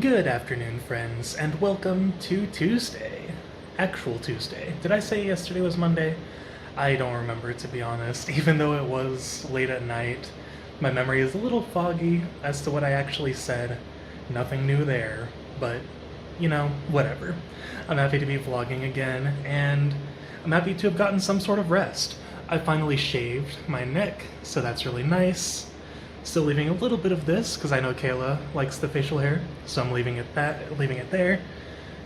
Good afternoon, friends, and welcome to Tuesday. Actual Tuesday. Did I say yesterday was Monday? I don't remember, to be honest. Even though it was late at night, my memory is a little foggy as to what I actually said. Nothing new there, but, whatever. I'm happy to be vlogging again, and I'm happy to have gotten some sort of rest. I finally shaved my neck, so that's really nice. Still leaving a little bit of this because I know Kayla likes the facial hair, so I'm leaving it there.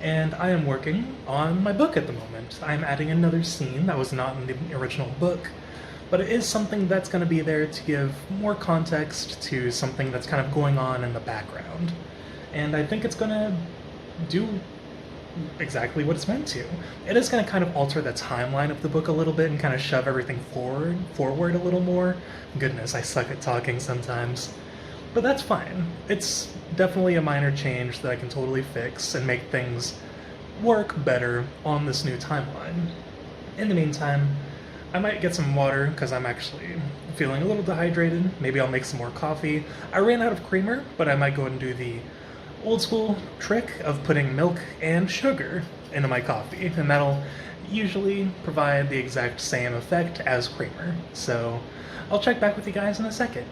And I am working on my book at the moment. I'm adding another scene that was not in the original book, but it is something that's going to be there to give more context to something that's kind of going on in the background. And I think it's going to do exactly what it's meant to. It is going to kind of alter the timeline of the book a little bit and kind of shove everything forward a little more. Goodness, I suck at talking sometimes. But that's fine. It's definitely a minor change that I can totally fix and make things work better on this new timeline. In the meantime, I might get some water because I'm actually feeling a little dehydrated. Maybe I'll make some more coffee. I ran out of creamer, but I might go and do the old school trick of putting milk and sugar into my coffee, and that'll usually provide the exact same effect as creamer. So I'll check back with you guys in a second.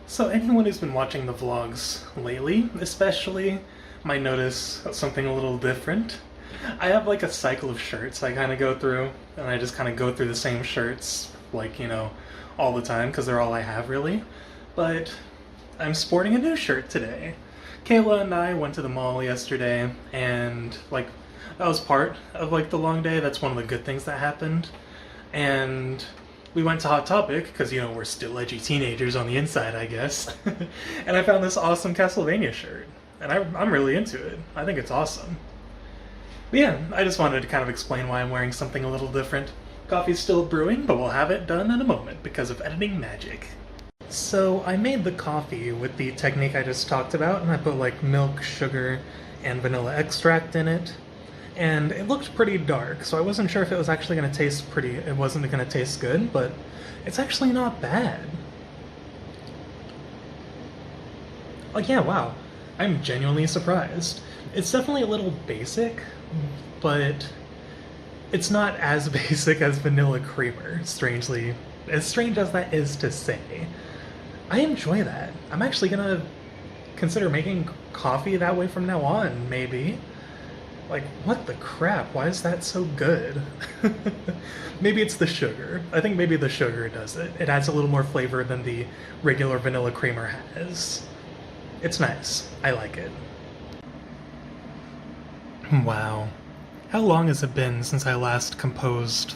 So anyone who's been watching the vlogs lately, especially, might notice something a little different. I have like a cycle of shirts I kind of go through, and I just kind of go through the same shirts, like, all the time, because they're all I have really. But I'm sporting a new shirt today. Kayla and I went to the mall yesterday, and that was part of the long day. That's one of the good things that happened. And we went to Hot Topic because we're still edgy teenagers on the inside, I guess. And I found this awesome Castlevania shirt, and I'm really into it. I think it's awesome. But yeah, I just wanted to kind of explain why I'm wearing something a little different. Coffee's still brewing, but we'll have it done in a moment because of editing magic. So I made the coffee with the technique I just talked about, and I put milk, sugar, and vanilla extract in it. And it looked pretty dark, so I wasn't sure if it was actually going to taste it wasn't going to taste good, but it's actually not bad. Oh yeah, wow. I'm genuinely surprised. It's definitely a little basic, but it's not as basic as vanilla creamer, strangely. As strange as that is to say. I enjoy that. I'm actually gonna consider making coffee that way from now on, maybe. What the crap? Why is that so good? Maybe it's the sugar. I think maybe the sugar does it. It adds a little more flavor than the regular vanilla creamer has. It's nice. I like it. Wow. How long has it been since I last composed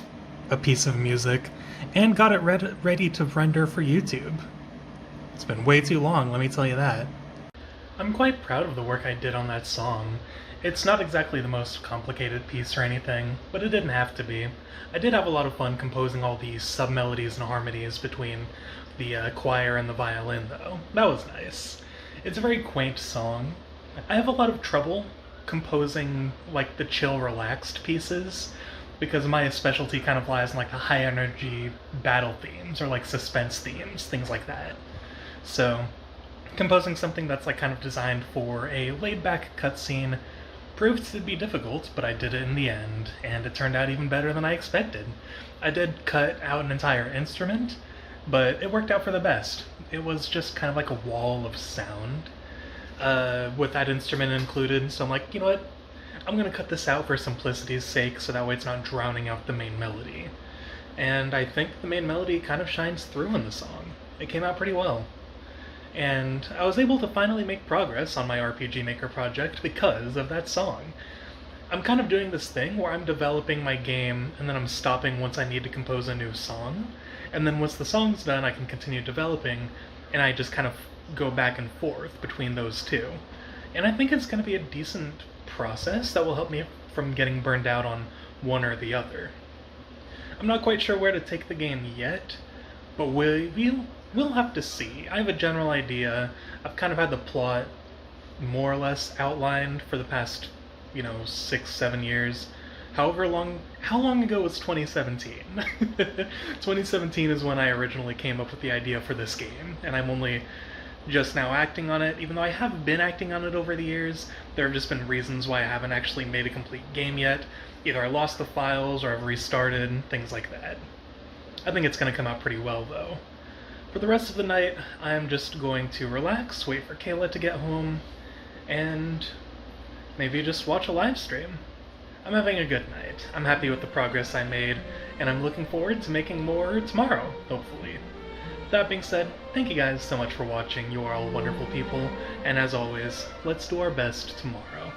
a piece of music and got it ready to render for YouTube? It's been way too long, let me tell you that. I'm quite proud of the work I did on that song. It's not exactly the most complicated piece or anything, but it didn't have to be. I did have a lot of fun composing all these sub-melodies and harmonies between the choir and the violin, though. That was nice. It's a very quaint song. I have a lot of trouble composing, the chill, relaxed pieces, because my specialty kind of lies in the high-energy battle themes, or suspense themes, things like that. So, composing something that's kind of designed for a laid-back cutscene proved to be difficult, but I did it in the end, and it turned out even better than I expected. I did cut out an entire instrument, but it worked out for the best. It was just kind of like a wall of sound with that instrument included, so I'm like, you know what? I'm gonna cut this out for simplicity's sake, so that way it's not drowning out the main melody. And I think the main melody kind of shines through in the song. It came out pretty well. And I was able to finally make progress on my RPG Maker project because of that song. I'm kind of doing this thing where I'm developing my game and then I'm stopping once I need to compose a new song, and then once the song's done I can continue developing, and I just kind of go back and forth between those two. And I think it's going to be a decent process that will help me from getting burned out on one or the other. I'm not quite sure where to take the game yet, but we'll have to see. I have a general idea. I've kind of had the plot more or less outlined for the past, 6-7 years. How long ago was 2017? 2017 is when I originally came up with the idea for this game, and I'm only just now acting on it, even though I have been acting on it over the years. There have just been reasons why I haven't actually made a complete game yet. Either I lost the files or I've restarted, things like that. I think it's going to come out pretty well, though. For the rest of the night, I'm just going to relax, wait for Kayla to get home, and maybe just watch a live stream. I'm having a good night. I'm happy with the progress I made, and I'm looking forward to making more tomorrow, hopefully. That being said, thank you guys so much for watching. You are all wonderful people, and as always, let's do our best tomorrow.